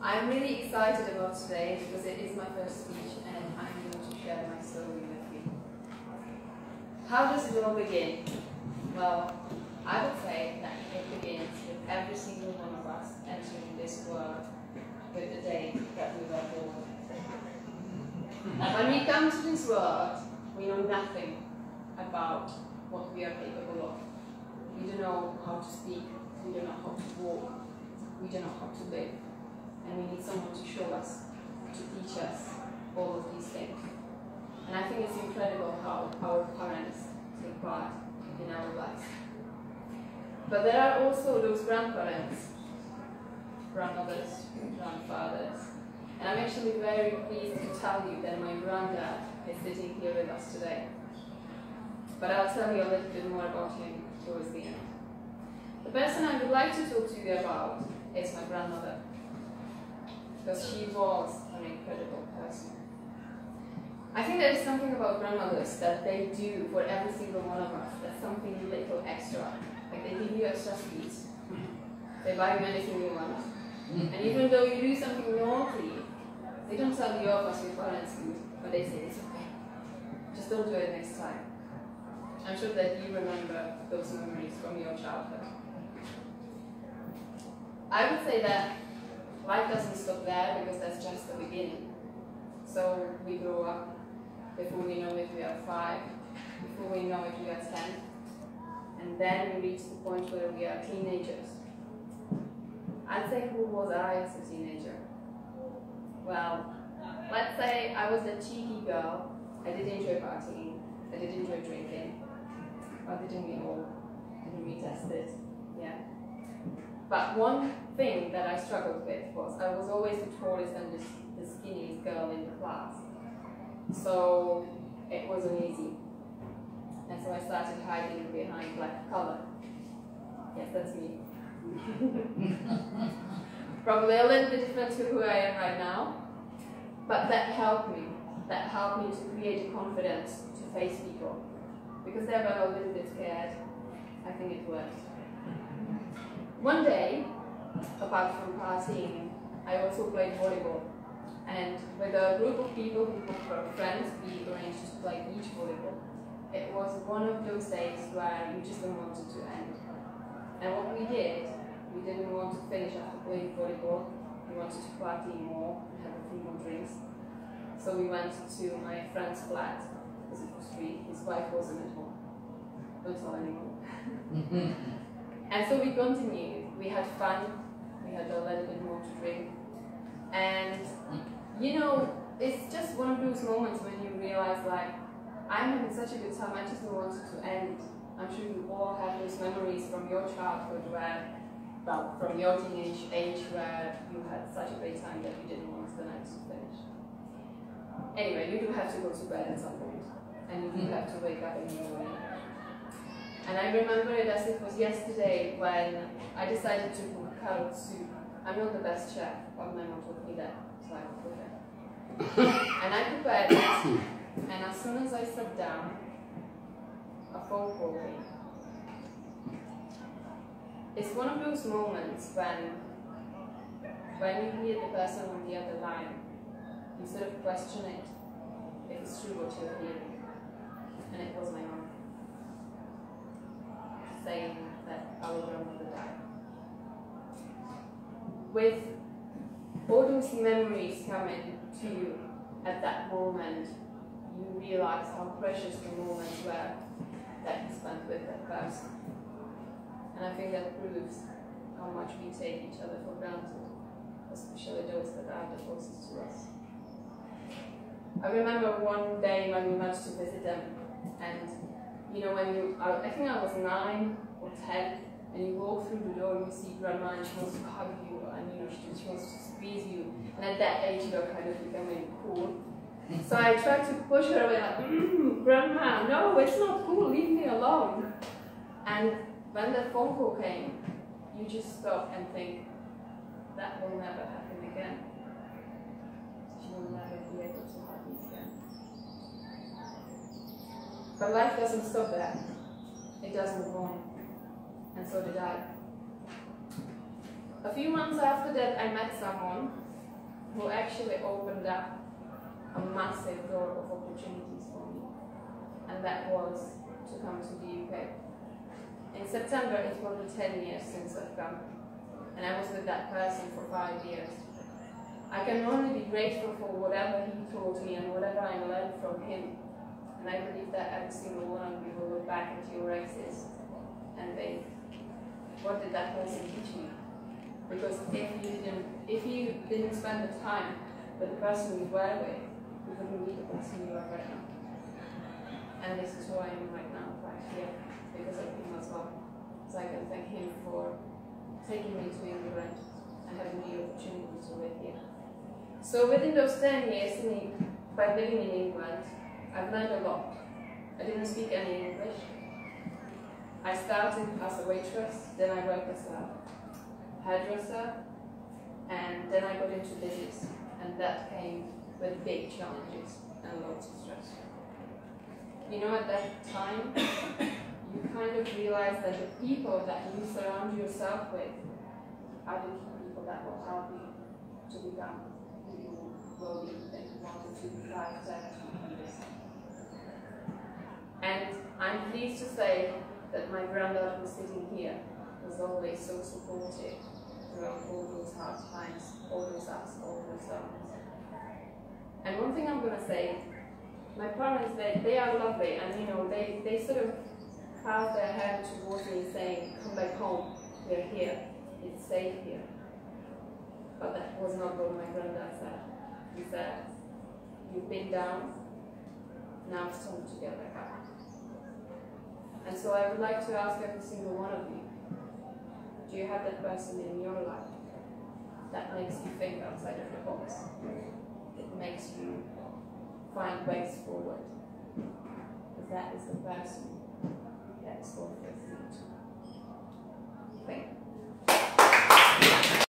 I'm really excited about today because it is my first speech and I'm going to share my story with you. How does it all begin? Well, I would say that it begins with every single one of us entering this world with the day that we were born. When we come to this world, we know nothing about what we are capable of. We don't know how to speak, we don't know how to walk, we don't know how to live. And we need someone to show us, to teach us all of these things. And I think it's incredible how our parents take part in our lives. But there are also those grandparents, grandmothers, grandfathers. And I'm actually very pleased to tell you that my granddad is sitting here with us today. But I'll tell you a little bit more about him towards the end. The person I would like to talk to you about is my grandmother, because she was an incredible person. I think there is something about grandmothers that they do for every single one of us, that's something little extra. Like they give you extra sweets, they buy you anything you want, and even though you do something naughty, they don't tell you off as your parents do, but they say it's okay, just don't do it next time. I'm sure that you remember those memories from your childhood. I would say that life doesn't stop there because that's just the beginning. So we grow up, before we know it we are 5, before we know it we are 10, and then we reach the point where we are teenagers. I'd say, who was I as a teenager? Well, let's say I was a cheeky girl. I did enjoy partying, I did enjoy drinking, but didn't we all? Didn't we test it? Yeah. But one thing that I struggled with was I was always the tallest and the skinniest girl in the class. So it wasn't easy. And so I started hiding behind black color. Yes, that's me. Probably a little bit different to who I am right now. But that helped me. That helped me to create confidence to face people. Because they were a little bit scared, I think it worked. One day, apart from partying, I also played volleyball. And with a group of people who were friends, we arranged to play beach volleyball. It was one of those days where you just don't want it to end. And what we did, we didn't want to finish after playing volleyball. We wanted to party more and have a few more drinks. So we went to my friend's flat, because it was free. His wife wasn't at home. Don't tell anyone. And so we continued. We had fun. We had a little bit more to drink. And, you know, it's just one of those moments when you realize, like, I'm having such a good time, I just don't want it to end. I'm sure you all have those memories from your childhood where, well, from your teenage age where you had such a great time that you didn't want the night to finish. Anyway, you do have to go to bed at some point, and you do have to wake up in the morning. And I remember it as it was yesterday when I decided to cook carrot soup. I'm not the best chef, but my mom told me that, so I could cook it. And I prepared it, and as soon as I sat down, a phone call came. It's one of those moments when you hear the person on the other line, you sort of question it, if it's true what you're hearing. And it was my mom, saying that our grandmother died. With all those memories coming to you at that moment, you realize how precious the moments were that you spent with that person. And I think that proves how much we take each other for granted, especially those that are the closest to us. I remember one day when we went to visit them, and you know, I think I was 9 or 10, and you walk through the door, you see grandma, and she wants to hug you, and you know, she wants to squeeze you. And at that age, you're kind of becoming cool. So I tried to push her away, like, grandma, no, it's not cool, leave me alone. And when that phone call came, you just stop and think, that will never happen again. She will never be able to hug me again. But life doesn't stop there. It does move on. And so did I. A few months after that, I met someone who actually opened up a massive door of opportunities for me. And that was to come to the UK. In September, it will be 10 years since I've come. And I was with that person for 5 years. I can only be grateful for whatever he taught me and whatever I learned from him. And I believe that every single one of you will look back at your exes and think, what did that person teach me? Because if you didn't spend the time with the person you were with, you wouldn't be the person you are right now. And this is who I am right now, right here, because of him as well. So I can thank him for taking me to England and having the opportunity to live here. So within those 10 years, by living in England, I've learned a lot. I didn't speak any English. I started as a waitress, then I worked as a hairdresser, and then I got into business, and that came with big challenges and lots of stress. You know, at that time, you kind of realize that the people that you surround yourself with are the people that will help you to become who you will be and you want to thrive that. And I'm pleased to say that my granddad who's sitting here was always so supportive throughout all those hard times, all those ups, all those downs. And one thing I'm going to say, my parents, they are lovely, and you know, they sort of pass their hand towards me saying, come back home, we're here, it's safe here. But that was not what my granddad said. He said, you've been down, now it's time to get back up. And so I would like to ask every single one of you, do you have that person in your life that makes you think outside of the box? It makes you find ways forward. Because that is the person that's worth it.